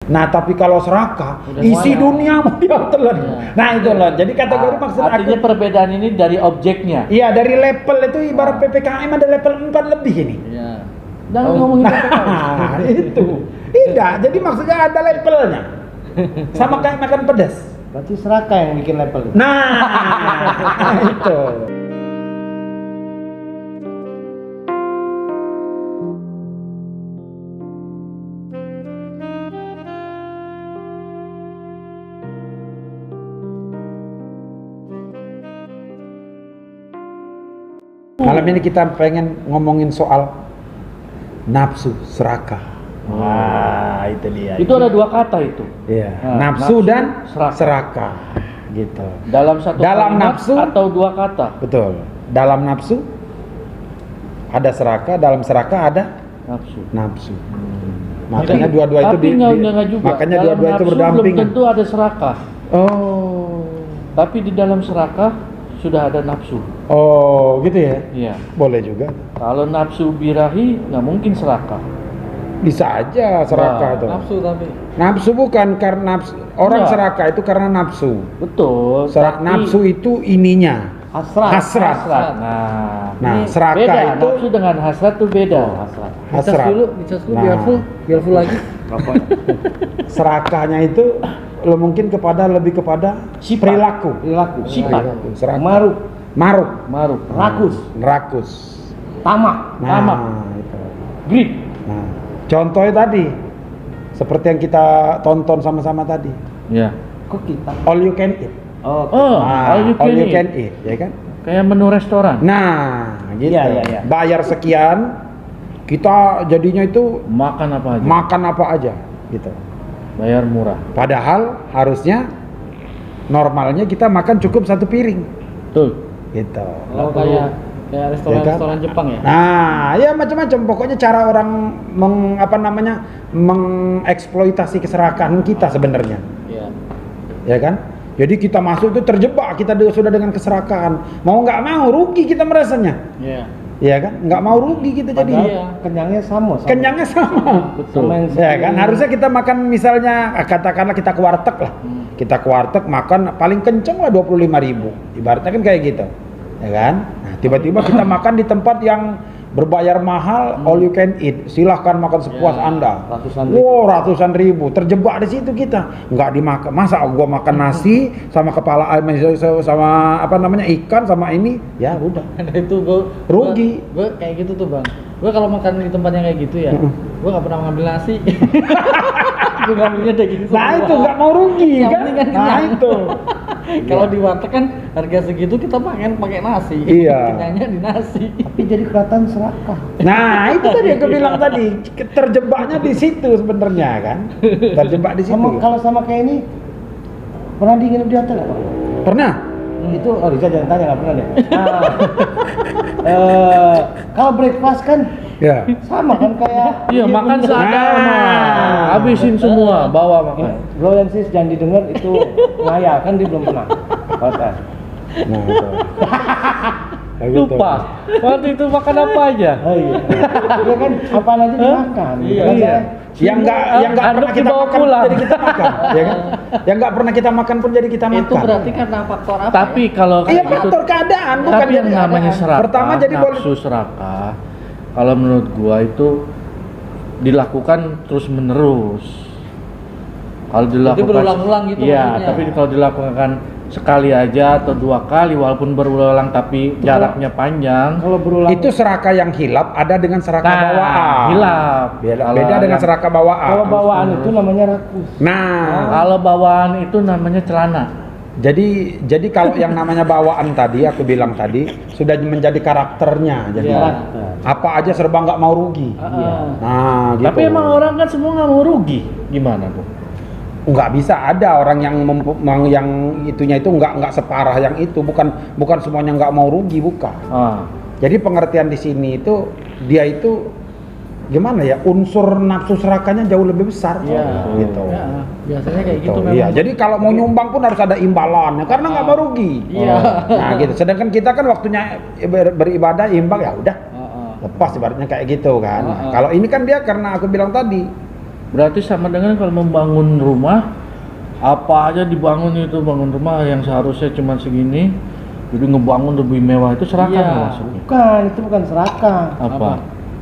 Nah, tapi kalau serakah, Udah isi semuanya. dunia mau dia telan. Iya. Nah, itu loh. Jadi kategori maksud artinya aku. perbedaan ini dari objeknya. Iya, dari level itu ibarat PPKM ada level 4 lebih ini. Iya. Jangan ngomongin PPKM. Nah, itu. Tidak, jadi maksudnya ada levelnya. Sama kayak makan pedas. Berarti serakah yang bikin level itu. Nah, itu. Malam ini kita pengen ngomongin soal nafsu serakah. Wah, itu dia. Itu ada dua kata itu. Iya, Nah, nafsu dan serakah. serakah. Gitu. Dalam satu Dalam kalimat nafsu atau dua kata. Betul. Dalam nafsu ada serakah, dalam serakah ada Nafsu. nafsu. Makanya dua-dua itu Tapi nggak juga. makanya Dalam dua-dua itu nafsu berdampingan. belum tentu ada serakah. Oh. Tapi di dalam serakah sudah ada nafsu. Oh, gitu ya. Iya. Boleh juga. Kalau nafsu birahi nggak mungkin serakah. Bisa aja serakah Nah, tuh. Nafsu tapi. Nafsu bukan karena nafsu. Orang Iya. serakah itu karena nafsu. Betul. tapi Nafsu itu ininya. Hasrat. Hasrat. hasrat. Nah, Nah, ini serakah beda. itu- Nafsu dengan hasrat itu beda. Hasrat. Hasrat. Dicas dulu Nah. biar full lagi. Serakahnya itu lo mungkin lebih kepada Sifat. perilaku. Perilaku. Sifat. Perilaku, serakah. Maruk. Maruk. Maruk. Rakus. Rakus. Tamak. Nah, Tamak. itu. Greed. Nah, contohnya tadi seperti yang kita tonton sama-sama tadi, Ya. Kok kita? all you can eat. Oh. Oh, Nah, all you can eat. eat, ya kan? Kayak menu restoran. Nah, gitu. Iya, iya, iya. Bayar sekian, kita jadinya itu Makan apa aja. makan apa aja, gitu. Bayar murah. Padahal harusnya normalnya kita makan cukup satu piring, Betul. gitu. Oh, kayak restoran Jepang ya? Nah, ya macam-macam. Pokoknya cara orang mengeksploitasi keserakahan kita sebenarnya, Iya. ya kan? Jadi kita masuk itu terjebak, kita sudah dengan keserakahan. Mau nggak mau rugi kita merasanya, Iya. ya kan? Nggak mau rugi kita jadi. Padahal kenyangnya sama. Kenyangnya sama. Betul. Sama yang Ya kan, harusnya kita makan misalnya katakanlah kita ke warteg lah. Kita ke warteg makan paling kenceng lah 25.000. Ibaratnya kan kayak gitu. Ya kan? Nah, tiba-tiba kita makan di tempat yang berbayar mahal, all you can eat. Silahkan makan sepuas Ya, Anda. ratusan ribu. Wow, ratusan ribu. Terjebak di situ kita. Nggak dimakan. Masa gua makan nasi sama kepala sama ikan sama ini, ya udah. Nah, itu gue Rugi. gue kayak gitu tuh bang. Gue kalau makan di tempat yang kayak gitu ya, gue nggak pernah ngambil nasi. Gue ngambilnya daging semua. Nah, itu nggak mau rugi Yang kan? penting kan Nah, kenyang. itu. Kalau di warteg kan harga segitu kita makan pakai nasi. Iya. Kenyangnya di nasi. Tapi jadi kelihatan serakah. Nah, itu tadi yang aku bilang tadi, terjebaknya di situ sebenarnya kan. Terjebak di situ. Kalau sama kayak ini pernah nginep di hotel nggak, Pak? Pernah? Itu Riza jangan tanya, nggak pernah deh. Kalau breakfast kan Ya. sama kan kayak Iya, makan seadanya. Nah. Habisin semua, bawa makan. Bro dan sis jangan didengar itu ngayal kan dia belum pernah hotel. Nah, itu. Kayak gitu. Lupa. Waktu itu makan apa aja? Oh iya. Iya kan apaan aja dimakan. Iya. Kan Iya. saya- Yang nggak Anduk pernah kita dibawa makan pun pulang. jadi kita makan, ya kan? Yang nggak pernah kita makan pun jadi kita makan. Itu berarti karena faktor apa? Tapi kalau Iya, kayak gitu, faktor keadaan bukan tapi yang jadi namanya keadaan. serakah, Pertama jadi nafsu serakah, kalau menurut gua itu dilakukan terus menerus. Kalau dilakukan berulang-ulang gitu Iya, maksudnya. tapi kalau dilakukan sekali aja atau dua kali walaupun berulang tapi jaraknya panjang. Kalau berulang itu serakah yang hilap ada dengan serakah Nah, bawaan. hilap. Beda, Kalau beda dengan yang- serakah bawaan. kalau bawaan itu namanya rakus. Nah, Kalau bawaan itu namanya celana. jadi kalau yang namanya bawaan tadi aku bilang tadi sudah menjadi karakternya. Jadi Iya. apa aja serba nggak mau rugi. Iya. Nah, gitu. Tapi emang orang kan semua nggak mau rugi. Gimana tuh? nggak bisa ada orang yang yang itunya itu nggak separah yang itu, bukan semuanya nggak mau rugi, bukan. Ah. Jadi pengertian di sini itu dia itu gimana ya, unsur nafsu serakahnya jauh lebih besar. Iya. Gitu. Ya, biasanya kayak Gitu, gitu iya. memang. Jadi kalau mau nyumbang pun harus ada imbalannya karena nggak mau rugi. Iya. Nah gitu. Sedangkan kita kan waktunya beribadah imbang, ya udah Heeh. lepas ibaratnya kayak gitu kan. Nah, Heeh. kalau ini kan dia karena aku bilang tadi Berarti sama dengan kalau membangun rumah, apa aja dibangun itu, bangun rumah yang seharusnya cuma segini, jadi ngebangun lebih mewah itu serakah Iya. nggak maksudnya? Bukan, itu bukan serakah. Apa?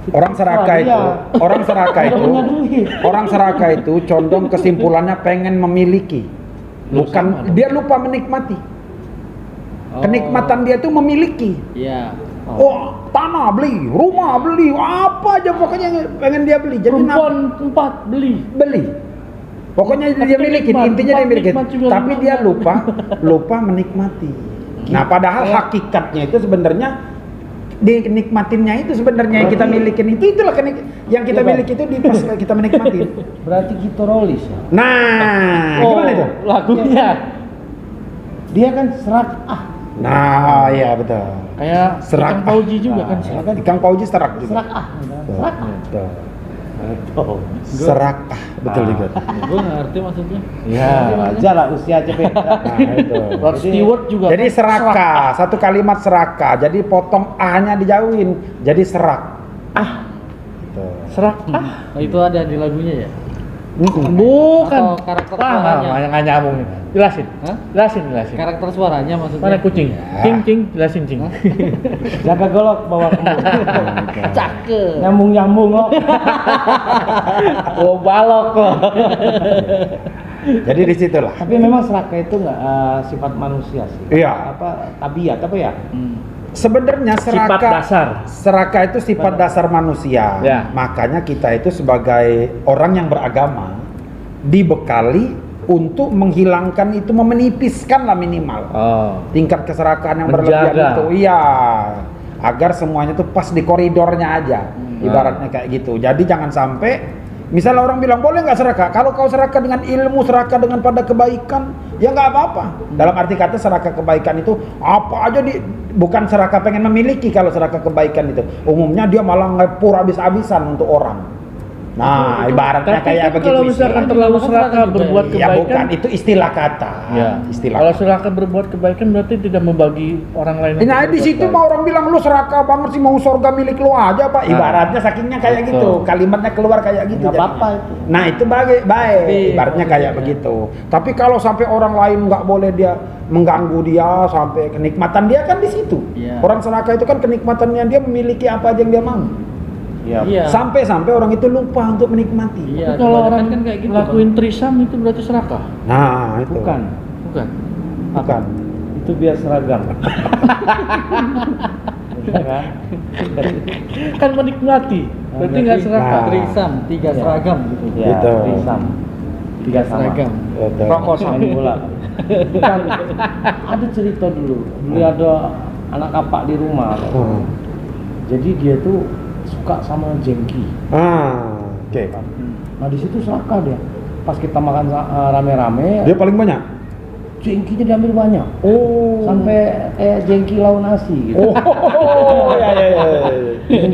Orang serakah itu, orang serakah Dia itu, punya duit. orang serakah itu condong kesimpulannya pengen memiliki, bukan dia lupa menikmati. Kenikmatan dia itu memiliki. Iya. Oh, tanah beli, rumah beli, apa aja pokoknya yang pengen dia beli. Jadi Perempuan 4 beli. beli. Pokoknya Tapi dia miliki, nikmat, intinya dia miliki. nikmat juga Tapi nikmat. dia lupa menikmati. Nah, padahal hakikatnya itu sebenarnya dinikmatinnya itu sebenarnya yang kita milikin itulah yang kita Iya, Bang. miliki itu di pas kita menikmatin. Berarti gitorolis ya. Nah, gimana itu? Lagunya Dia kan serakah. Nah, iya betul. kayak Serak. Ikang Fauji juga kan. Ikang Fauji serak juga. Serakah. Betul. Serakah. Betul. Oh. Serakah, betul Ah. juga. Gue nggak ngerti maksudnya. Ya. Aja lah usia aja beda. Nah, itu. Rod Stewart juga. Jadi kan serakah, satu kalimat serakah. Jadi potong a-nya dijauhin, jadi serak. Gitu. Serak. Oh, itu ada di lagunya ya? Bukan. Atau karakter Ah, suaranya? nggak nyambung. Jelasin. Hah? Jelasin. Karakter suaranya maksudnya? Mana kucing? Cing, jelasin cing. Jaga golok bawa kembung. Cakep. Nyambung loh. Oh, balok loh. Jadi disitulah. Tapi memang serakah itu nggak sifat manusia sih. Iya. Apa tabiat apa ya? Sebenarnya Sifat dasar. serakah itu sifat dasar manusia. Ya. Makanya kita itu sebagai orang yang beragama dibekali untuk menghilangkan itu, menipiskan lah minimal Oh. tingkat keserakahan yang Menjaga. berlebihan itu. Iya, agar semuanya tuh pas di koridornya aja. Ibaratnya kayak gitu. Jadi jangan sampai misalnya orang bilang boleh nggak serakah? Kalau kau serakah dengan ilmu, serakah dengan pada kebaikan, ya nggak apa-apa. Dalam arti kata serakah kebaikan itu apa aja bukan serakah pengen memiliki. Kalau serakah kebaikan itu umumnya dia malah ngepur habis-habisan untuk orang. Nah, ibaratnya Tapi kayak kan begitu. kalau misalkan istilahnya. terlalu Serakah serakah juga berbuat Ya kebaikan. bukan, itu istilah kata. Ya. Istilah. Kalau kata. serakah berbuat kebaikan berarti tidak membagi orang lain. Nah, untuk di berbuat situ baik. mah orang bilang lu serakah banget sih, mau surga milik lu aja, Pak. Ibaratnya sakingnya kayak Betul. gitu. Kalimatnya keluar kayak gitu. Nggak jadinya. apa-apa itu. Nah, itu baik. Iya, Ibaratnya kayak maksudnya. begitu. Tapi kalau sampai orang lain nggak boleh dia mengganggu dia, sampai kenikmatan dia kan di situ. Iya. Orang serakah itu kan kenikmatannya dia memiliki apa aja yang dia mau. Iya. Iya. Sampai-sampai orang itu lupa untuk menikmati. Iya, Tapi kalau kebanyakan orang kan kayak gitu, lakuin trisam itu berarti serakah? Nah, itu. Bukan. Bukan. Bukan. Itu biar seragam. Iya kan? Kan menikmati. Berarti nggak serakah. Nah. Trisam, 3 Iya. seragam gitu. Ya, Gitu. trisam. 3 seragam. Betul. Rokok Main bola. Bukan. Ada cerita dulu. Dulu ada anak kapak di rumah. Hmm. Jadi dia tuh suka sama jengki. Oke. Nah di situ serakah dia. Pas kita makan rame-rame, Dia paling banyak. jengkinya diambil banyak. Oh. Sampai jengki lauk nasi gitu. Oh, ya.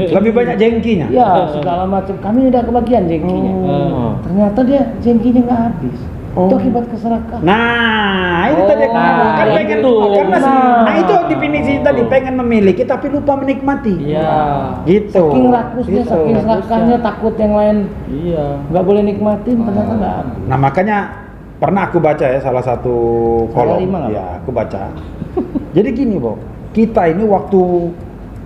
Lebih banyak jengkinya. Ya, segala macam. Kami udah kebagian jengkinya. Oh. Ternyata dia jengkinya nggak habis. Oh. Itu akibat keserakahan. Nah, itu tadi nah, kan pengen itu. karena Nah. itu definisi tadi pengen memiliki tapi lupa menikmati. Iya. Gitu. Saking rakusnya, Gitu. saking serakahnya, takut yang lain Iya. nggak boleh nikmatin, ternyata nggak habis. Nah, makanya pernah aku baca ya salah satu kolom. Lima nggak, Ya, aku baca. Jadi gini, Bo. Kita ini waktu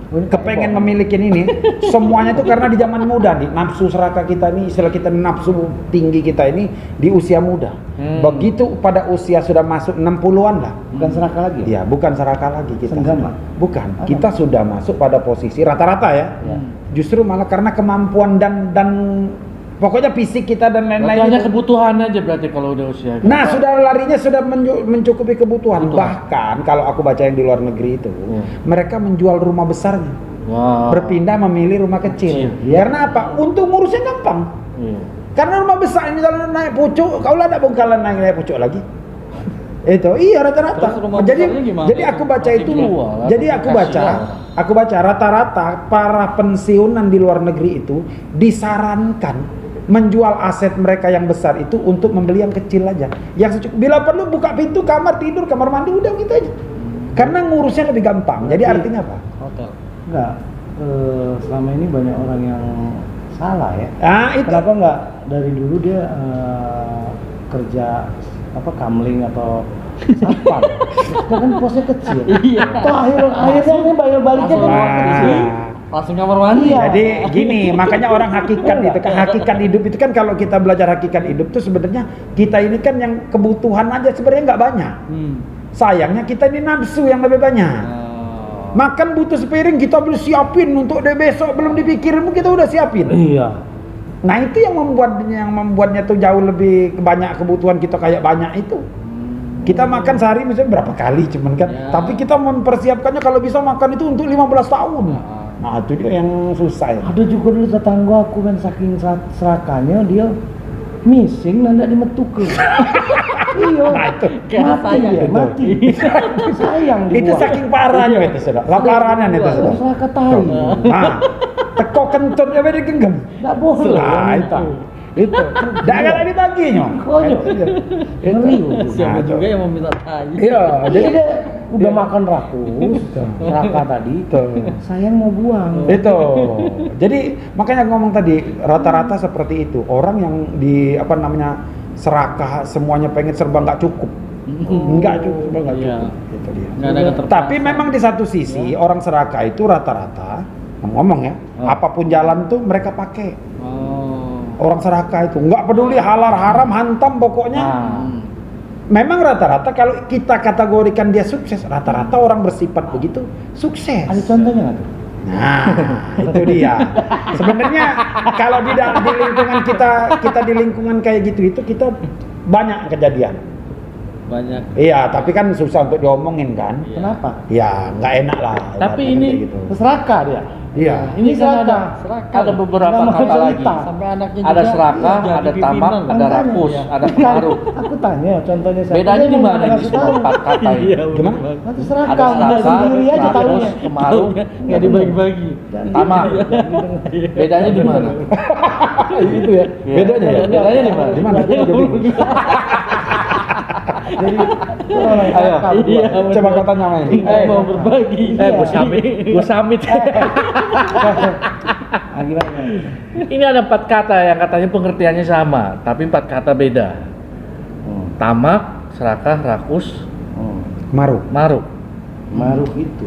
kepengen memiliki ini semuanya itu karena di zaman muda nih, nafsu serakah kita ini, istilah kita nafsu tinggi kita ini di usia muda. Begitu pada usia sudah masuk 60-an lah. Bukan serakah lagi. Ya, bukan serakah lagi kita. Senggama. Bukan. Apa? Kita sudah masuk pada posisi rata-rata ya. Ya. Justru malah karena kemampuan dan pokoknya fisik kita dan Berarti lain-lain. hanya itu- kebutuhan aja berarti kalau udah usia. Nah, sudah larinya sudah mencukupi kebutuhan. Betul. Bahkan kalau aku baca yang di luar negeri itu, mereka menjual rumah besarnya, Wow. berpindah memilih rumah kecil. Kecil. Karena apa? Untuk ngurusnya gampang. Iya. Karena rumah besar ini kalau naik pucuk, kau lah ada bongkalan naik pucuk lagi. Itu iya rata-rata. Terus rumah Jadi besarnya gimana jadi itu? aku baca Masih itu. jual, Jadi aku baca, aku baca rata-rata para pensiunan di luar negeri itu disarankan menjual aset mereka yang besar itu untuk membeli yang kecil aja. Yang secukup. Bila perlu buka pintu kamar tidur, kamar mandi udah gitu aja. Karena ngurusnya lebih gampang. Jadi Berarti- artinya apa? Hotel. Enggak. Selama ini banyak orang yang salah ya. Ah, itu. Kenapa nggak dari dulu dia kerja apa kamling atau satpam? Dia kan posnya kecil. Iya. Toh akhirnya ini bayar baliknya kan Wah. kecil. Langsung kamar mandi. Iya. Jadi gini, makanya orang hakikat itu kan, hakikat hidup itu kan kalau kita belajar hakikat hidup tuh sebenarnya kita ini kan yang kebutuhan aja sebenarnya nggak banyak. Sayangnya kita ini nafsu yang lebih banyak. Makan butuh sepiring kita beli siapin untuk deh besok belum dipikirin kita udah siapin. Iya. Nah itu yang membuatnya tuh jauh lebih banyak kebutuhan kita kayak banyak itu. Kita makan sehari misalnya berapa kali cuman kan. Ya. Tapi kita mempersiapkannya kalau bisa makan itu untuk 15 tahun. Nah itu dia yang susah ya. Ada juga dulu tetangga aku kan saking serakanya dia missing nanda dimetukeun. Iya. Nah itu. Kayak Mati sayang dia, itu. mati. Sayang Itu dibuang. saking parahnya itu sudah. Laparannya itu sudah. Seraka tahu. Nah, teko kentut ya beda genggam. Enggak boleh. Nah, itu. Itu. Dah kan dibaginya. Konyol. Ngeri. Siapa Nah, juga tuh. yang mau minta tai. Iya, Jadi dia udah Iya. makan rakus, seraka tadi. Tuh. Sayang mau buang. Itu. Jadi makanya ngomong tadi rata-rata seperti itu. Orang yang di apa namanya serakah semuanya pengen serba nggak cukup. Enggak cukup, enggak Iya. cukup. Itu dia. Nggak ada keterpuasan. Tapi memang di satu sisi orang serakah itu rata-rata ngomong ya, Oh. apapun jalan tuh mereka pakai. Oh. Orang serakah itu nggak peduli halal haram hantam pokoknya. Hmm. Memang rata-rata kalau kita kategorikan dia sukses, rata-rata orang bersifat begitu sukses. Ada contohnya nggak tuh? Nah, itu dia. Sebenarnya kalau di lingkungan kita di lingkungan kayak gitu itu kita banyak kejadian. Banyak. Iya, tapi kan susah untuk diomongin kan. Iya. Kenapa? Ya, nggak enak lah. Tapi ibaratnya ini kayak gitu. Seraka dia. Iya. Ini kan seraka. Serakah. ada beberapa Nggak mau kata lagi. cerita. Sampai anaknya Ada juga serakah, jadi ada pimpinan. tamak, ada Makanya, rakus, ya. ada pengaruh. Aku tanya contohnya siapa? Bedanya Dia di mau mana ini ngasih semua tahu. empat kata ini? Gimana? Nanti Ada serakah, udah serakah, sendiri aja rakus, tahunya. pengaruh, Nggak dibagi-bagi. tamak. Bedanya di mana? Itu ya. Bedanya ya. Bedanya di mana? Di mana? Gua juga bingung. Jadi orang Ayo. serakah berdua. Iya. Coba kau tanya main. Mau berbagi. Gue samit. Ah, gimana? Ini ada 4 kata yang katanya pengertiannya sama, tapi 4 kata beda. Tamak, serakah, rakus, Maru. maruk. Maruk itu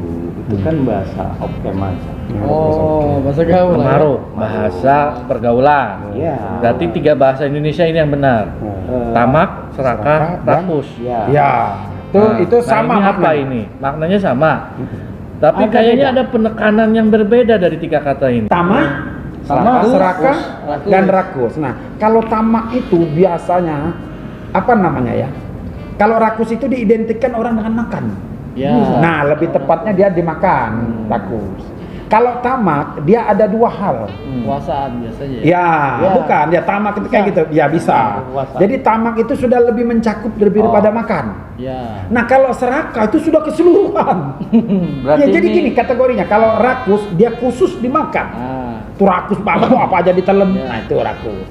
kan bahasa oke masa. Oh, bahasa gaul. lah ya. Maruk, bahasa pergaulan. Iya. Berarti 3 bahasa Indonesia ini yang benar. Tamak, serakah, dan- rakus. Ya. Ya. Itu Nah, sama ini apa maknanya. ini? Maknanya sama. Tapi Ada kayaknya beda. ada penekanan yang berbeda dari 3 kata ini. Tamak, Tamak, serakah, rakus. dan rakus. Nah, kalau tamak itu biasanya apa namanya ya? Kalau rakus itu diidentikan orang dengan makan. Ya. Nah, lebih tepatnya dia dimakan, rakus. Kalau tamak, dia ada 2 hal. Puasaan biasanya. Ya, Ya. bukan. Ya tamak itu kayak gitu. Ya bisa. Puasa. Jadi tamak itu sudah lebih mencakup daripada makan. Ya. Nah, kalau serakah itu sudah keseluruhan. Berarti Ya, jadi ini gini kategorinya. Kalau rakus dia khusus dimakan. Ah. Itu rakus banget tuh apa aja ditelan. Ya. Nah, itu rakus.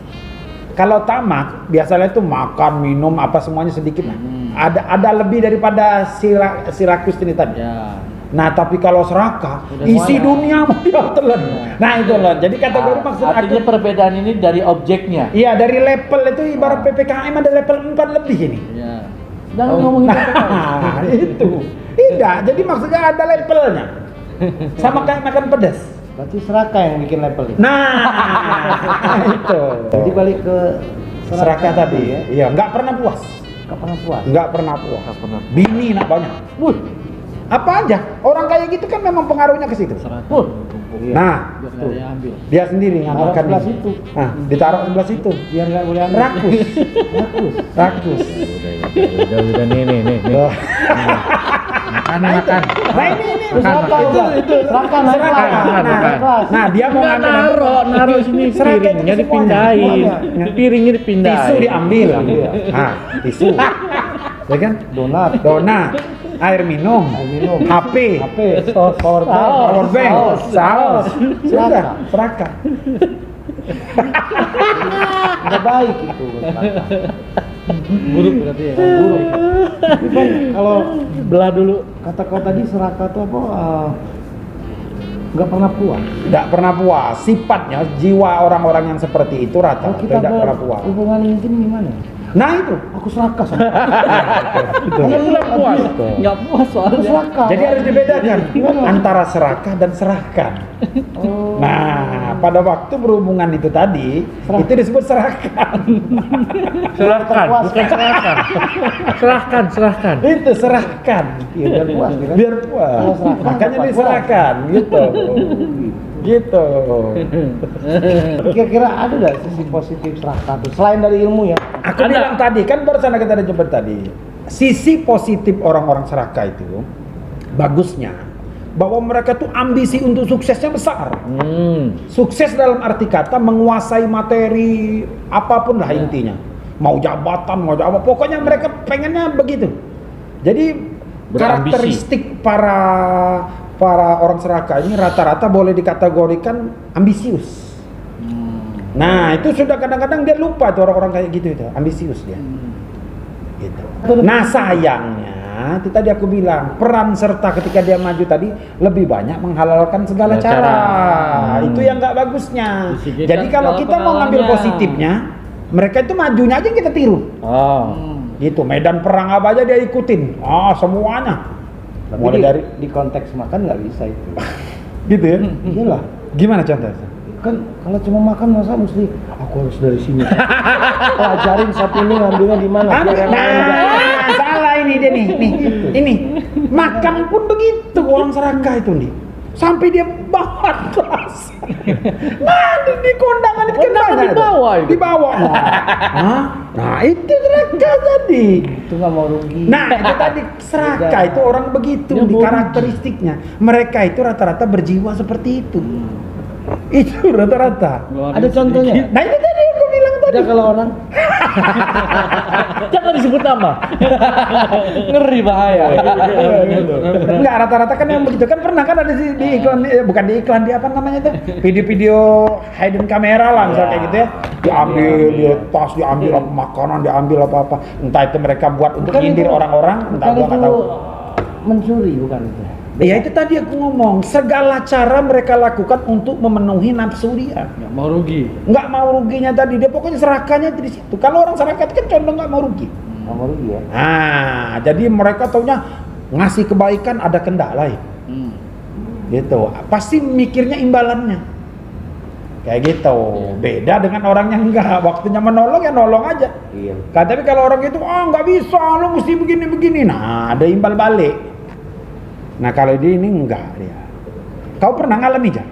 Kalau tamak biasanya itu makan, minum apa semuanya sedikit. Nah, ada lebih daripada si rakus ini tadi. Ya. Nah, tapi kalau serakah Udah isi semuanya. dunia mau dia telan. Nah, itu loh. Jadi kategori maksud artinya aku perbedaan ini dari objeknya. iya dari level itu ibarat PPKM ada level 4 lebih ini. Ya. Jangan ngomongin Nah, itu. Tidak, jadi maksudnya ada levelnya. Sama kayak makan pedas. Berarti serakah yang bikin level itu. Nah, itu. Jadi balik ke serakah tadi ya. Iya, nggak pernah puas. Nggak pernah puas. Nggak pernah puas. Bini nak banyak. Apa aja? Orang kayak gitu kan memang pengaruhnya ke situ. Serakah. Iya. Nah, Biar nggak ada yang ambil. dia sendiri Taruh ngamalkan sebelah ini. situ. Nah, ditaruh sebelah situ. Biar nggak boleh ambil. Rakus. Rakus. Rakus. Udah nih. Tuh. Makan. Nah, ini Itu serakah udah. Serakah naik Serakah. kelas. Makan. Naik kelas. Nah, dia mau Nggak ngambil naruh sini Serakah itu piringnya semuanya. dipindahin. Semuanya. Piringnya dipindahin. tisu diambil. Nah, tisu. Ya kan? Donat. Donat, air minum, HP, HP. Power bank. power bank, saus. Sudah, serakah. Udah baik itu. Serakah. Buruk berarti ya. Buruk. Tapi Bang, kalau Belah dulu. kata kau tadi serakah itu apa? nggak pernah puas. Tidak pernah puas. Sifatnya jiwa orang-orang yang seperti itu Kalau rata-rata kita tidak pernah puas. hubungan intim gimana? Nah itu. Aku serakah sama. Itu. puas. Nggak puas Aku soalnya. serakah. Jadi harus dibedakan Gimana? antara serakah dan serahkan. Oh. Nah, pada waktu berhubungan itu tadi, itu disebut serahkan. Serahkan, bukan serahkan. Serahkan. Itu serahkan. Iya, biar puas kan? Biar puas. Kalau serahkan, Makanya dapat diserahkan, gitu. Gitu. Kira-kira ada nggak sisi positif serakah tuh selain dari ilmu ya? Aku bilang tadi, kan barusan kita ada jemput tadi. Sisi positif orang-orang serakah itu, bagusnya, bahwa mereka tuh ambisi untuk suksesnya besar. Sukses dalam arti kata menguasai materi apapun lah intinya. Mau jabatan, mau apa, pokoknya mereka pengennya begitu. Jadi Berambisi. karakteristik para orang serakah ini rata-rata boleh dikategorikan ambisius. Nah, itu sudah kadang-kadang dia lupa tuh orang-orang kayak gitu itu, ambisius dia. Gitu. Nah, sayangnya itu tadi aku bilang, peran serta ketika dia maju tadi lebih banyak menghalalkan segala cara. Itu yang nggak bagusnya. Disikirkan Jadi kalau segala kita mau ngambil pengalamannya. positifnya, mereka itu majunya aja yang kita tiru. Gitu, medan perang apa aja dia ikutin. Semuanya. Tapi Mulai dari di konteks makan nggak bisa itu. gitu ya. Iyalah. Gimana contohnya? Kan kalau cuma makan masa mesti aku harus dari sini. Pelajarin satu ini ngambilnya di mana? Biar yang lain nggak- Salah ini dia nih. Ini makan pun begitu orang serakah itu nih. Sampai dia bawa kelas. Nah, di kondangan itu kan Kondangan banyak dibawa itu. itu. Dibawa. Nah, itu serakah tadi. Itu nggak mau rugi. Nah, itu tadi serakah itu orang begitu Dia di mau karakteristiknya. Mereka itu rata-rata berjiwa seperti itu. Itu rata-rata. Ada contohnya? Nah, itu tadi aku bilang tadi. Ada kalau orang Jangan disebut nama. Ngeri bahaya. Enggak, rata-rata kan yang begitu kan pernah kan ada di iklan, bukan di iklan, di apa namanya tuh, video-video hidden kamera lah misalnya kayak gitu ya, diambil di tas, diambil apa makanan, diambil apa-apa, entah itu mereka buat untuk Bukan nyindir itu- orang-orang, entah bukan gua nggak itu tahu. mencuri bukan itu. Ya itu tadi aku ngomong, segala cara mereka lakukan untuk memenuhi nafsu dia. Nggak mau rugi. Nggak mau ruginya tadi, dia pokoknya serakahnya di situ. Kalau orang serakah itu kan condong nggak mau rugi. Nggak mau rugi ya. Nah, jadi mereka taunya ngasih kebaikan ada kendala ya. Gitu, pasti mikirnya imbalannya kayak gitu. Beda dengan orang yang enggak, waktunya menolong ya nolong aja Iya. kan. Tapi kalau orang itu nggak bisa, lo mesti begini-begini, nah ada imbal balik. Nah kalau dia ini enggak dia. Kau pernah ngalami Jar?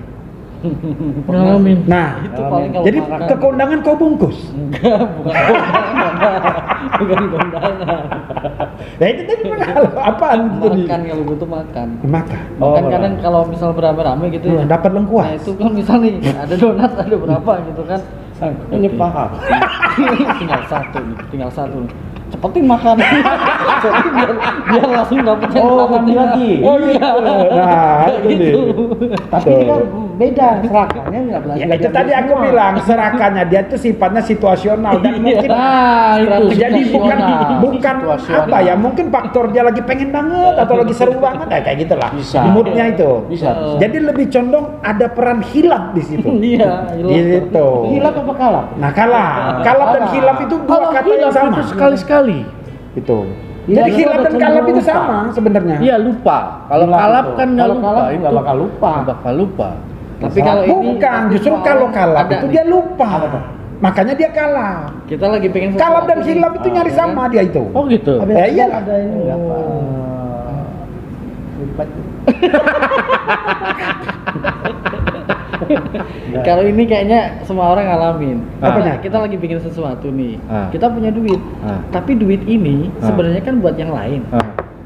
Ngalamin. Nah Itu paling kalau jadi makan. ke kondangan kau bungkus. Bukan kondangan. Ya itu tadi apaan itu tadi? Makan kalau gue tuh makan. Makan. Makan kadang kalau misal berame-rame gitu ya. Dapat lengkuas. Nah itu kan misal nih ada donat ada berapa gitu kan. Ini paham. tinggal satu nih. Cepetin makan. Jadi biar langsung dapet yang Oh, sama ngambil tinggal. lagi. Oh gitu. Nah itu Gitu. dia. Tapi Tuh. kan beda serakahnya nggak belajar. Ya itu tadi aku bilang serakahnya dia tuh sifatnya situasional dan mungkin Nah, itu jadi bukan Situasional. apa ya, mungkin faktor dia lagi pengen banget atau lagi seru banget kayak gitulah Bisa. moodnya itu. Bisa. Jadi lebih condong ada peran hilaf di situ. Iya, Gitu. Hilaf apa kalap? Nah kalap dan hilaf itu dua Kalau kata yang hilaf sama. itu sekali-sekali. Itu. Hilaf Jadi itu hilaf ada dan kalap itu cenderung sama sebenarnya. Iya lupa. Kalau Hilaf kalap itu. kan nggak Kalau lupa. kalap Itu nggak bakal lupa. nggak bakal lupa. Tapi kalau ini Bukan, justru kalau kalap ada itu nih. dia lupa. Makanya dia kalap. Kita lagi pengen Kalap dan sesuatu nih. hilaf itu nyari Ya kan? sama dia itu. Oh gitu. Habis Ya, itu iyalah. ada ini nggak apa? Lipat. Kalau ini kayaknya semua orang ngalamin. Apanya? Kita lagi bikin sesuatu nih. Ah. Kita punya duit. Ah. Tapi duit ini Ah. sebenarnya kan buat yang lain.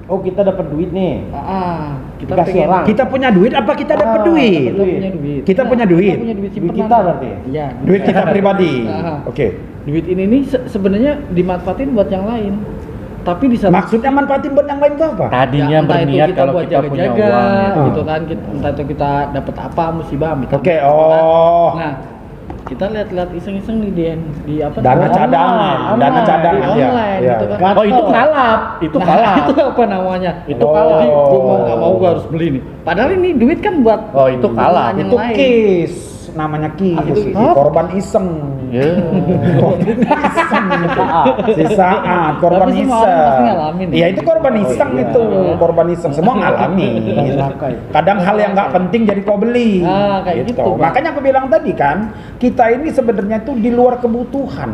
Oh kita dapat duit nih. Kita Dikasih pengen orang. Kita punya duit apa kita dapat Ah, duit? kita punya duit. Kita punya duit. Kita punya duit Duit simpanan. kita berarti ya? Iya. Duit kita pribadi. Ah. Oke. Duit ini nih sebenarnya dimanfaatin buat yang lain. Tapi di satu Maksudnya manfaatin buat yang lain itu apa? Tadinya ya, entah itu berniat kalau buat kita punya jaga-jaga, uang. gitu kan, entah itu kita dapat apa musibah kita Oke, beli, oh. kan. Nah, kita lihat-lihat iseng-iseng nih di apa Dana namanya? cadangan, Online. dana cadangan Di ya. online Ya, gitu kan. Oh itu kalap, itu Nah, kalap. itu apa namanya? Itu Oh. kalap. Jadi gue mau nggak mau gue harus beli nih. Padahal ini duit kan buat Oh itu kalap. yang Itu lain. kis, namanya kis. Itu Korban iseng. Ya. Sisaat, korban Tapi semua iseng. orang pasti ngalamin. Iya itu korban iseng iya. itu, korban iseng. Semua ngalami. Kadang hal yang nggak penting jadi kau beli. Ah, kayak gitu, Bang. Makanya aku bilang tadi kan, kita ini sebenarnya tuh di luar kebutuhan.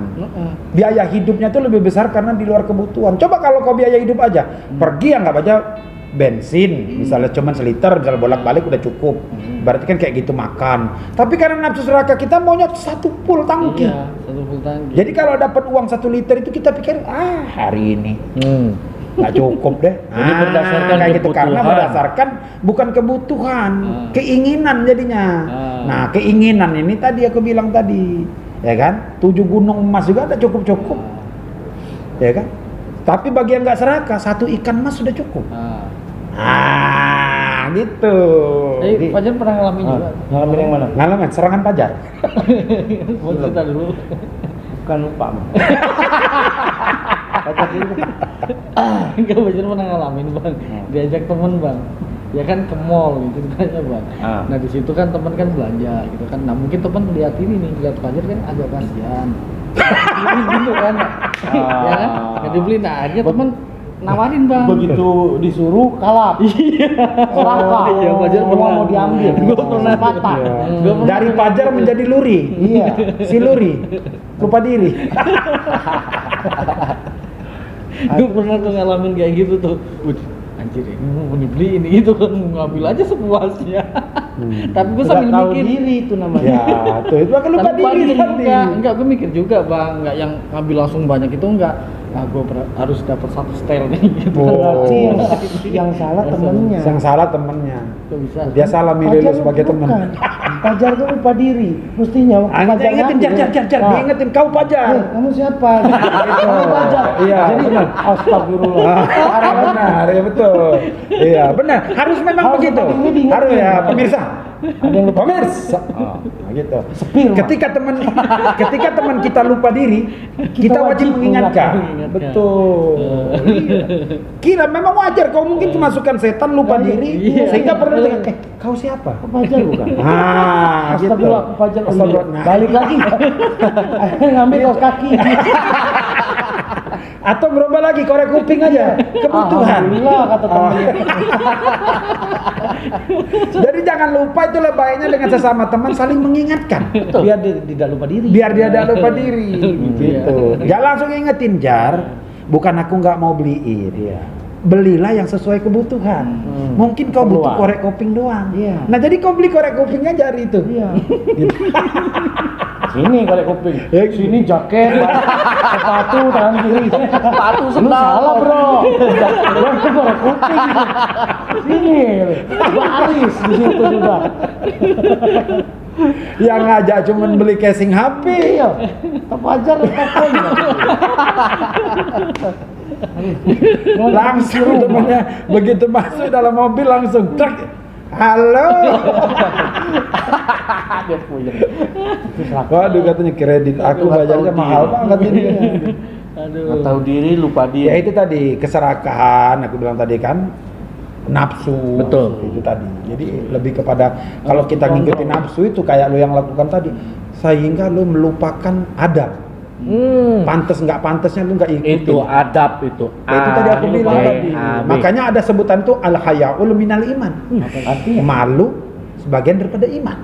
Biaya hidupnya tuh lebih besar karena di luar kebutuhan. Coba kalau kau biaya hidup aja, pergi ya nggak aja bensin, misalnya cuma seliter, misalnya bolak-balik udah cukup. Berarti kan kayak gitu makan. Tapi karena nafsu serakah kita maunya satu full tangki. Iya, satu full tangki. Jadi kalau dapat uang 1 liter itu kita pikir hari ini nggak cukup deh. Jadi berdasarkan kayak gitu karena kebutuhan. berdasarkan bukan kebutuhan, keinginan jadinya. Nah keinginan ini tadi aku bilang tadi, ya kan? 7 gunung emas juga ada cukup, ya kan? Tapi bagi yang nggak serakah 1 ikan emas sudah cukup. Gitu. Jadi Fajar pernah ngalamin juga. Ngalamin yang mana? Ngalamin serangan pajar. Mau cerita dulu. Bukan lupa. Enggak, Fajar pernah ngalamin bang. Diajak temen bang. Ya kan ke mall gitu ceritanya bang. Nah di situ kan temen kan belanja gitu kan. Nah mungkin temen lihat ini nih, lihat Fajar kan agak kasihan. Dibeli gitu kan. Ya kan? Nggak dibeli. Nah akhirnya temen nawarin bang. Begitu disuruh kalap. Serakah. Iya, Fajar Semua pernah. mau diambil. Gua pernah Patah. Gua pernah. Dari pajar menjadi luri. Iya. Si luri lupa diri. Gue pernah tuh ngalamin kayak gitu tuh. Wih, anjir ini mau dibeli ini gitu kan, ngambil aja sepuasnya. Tapi gue sambil Nggak tahu mikir. diri itu namanya. Ya, tuh itu kan lupa Tapi diri mikir tadi. juga, enggak gue mikir juga bang, enggak yang ngambil langsung banyak itu enggak. Nah gue harus dapat 1 setel nih gitu. Berarti yang salah temennya. Yang salah temennya. Kok bisa? Dia salah milih lu sebagai teman. Pajar tuh lupa diri. Mestinya waktu Anjir, Pajar ingetin ngambil, jar, nah, diingetin kau pajar. kamu siapa? Kamu Pajar. Iya, Jadi benar. astagfirullah. Benar, ya betul. Iya, benar. Harus memang Harus begitu. seperti ini diingetin. Harus ya, pemirsa. Ada yang lupa. Pemirsa. Gitu. Sepir, Mak. Ketika teman kita lupa diri, kita wajib mengingatkan. mengingatkan. Betul. Iya. Kira memang wajar kau mungkin kemasukan setan lupa diri Iya. sehingga perlu dengan kau siapa? Kok Pajar bukan? Gitu. Astagfirullah, aku Pajar. Astagfirullah. Nah. Balik lagi. Ngambil kaos kaki. Atau berubah lagi korek kuping aja kebutuhan. Alhamdulillah kata temannya. Jadi jangan lupa, itulah baiknya dengan sesama teman saling mengingatkan. Biar dia tidak lupa diri. Biar dia tidak lupa diri. Iya. Gitu. Jangan langsung ingetin jar, bukan aku nggak mau beliin. Iya. Belilah yang sesuai kebutuhan. Mungkin kau butuh Keperluan. korek kuping doang. Iya. Nah jadi kau beli korek kupingnya jari itu. Iya. Gitu. Sini korek kuping. Sini jaket, sepatu tangan kiri. Sepatu Lu sendal. salah, Bro. Lu korek kuping. Sini. Baris di situ juga. Yang ngajak cuman beli casing HP. Iya. Tak Pajar teleponnya. Langsung temannya begitu masuk dalam mobil langsung truk. Halo. Dia puyeng. Waduh katanya kredit aku bayarnya mahal banget ini. Aduh. Nggak tahu diri, lupa Ya diri. itu tadi keserakahan aku bilang tadi kan, nafsu. Betul. Itu tadi. Jadi lebih kepada kalau kita ngikutin nafsu itu kayak lo yang lakukan tadi, sehingga lo melupakan adab. Pantes nggak pantesnya lu nggak ikutin. Itu adab itu. Ya, itu tadi aku bilang tadi. Makanya ada sebutan tuh al haya'ul minal iman. Artinya Malu sebagian daripada iman.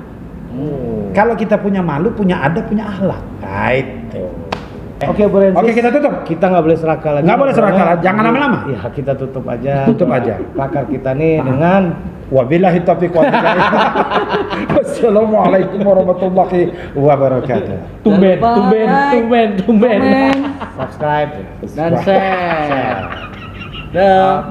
Kalau kita punya malu, punya adab, punya akhlak. Nah itu. Oke, Bu Rensis. Oke, kita tutup. Kita nggak boleh serakah lagi. Nggak boleh serakah lagi. Jangan lama-lama. Ya, kita tutup aja. Tutup aja. Pakar kita nih dengan Wabillahi taufiq wal hidayah. Wassalamualaikum warahmatullahi wabarakatuh. Tumben, Jangan lupa tumben, like, tumben, tumben. komen, subscribe. dan share. Dah.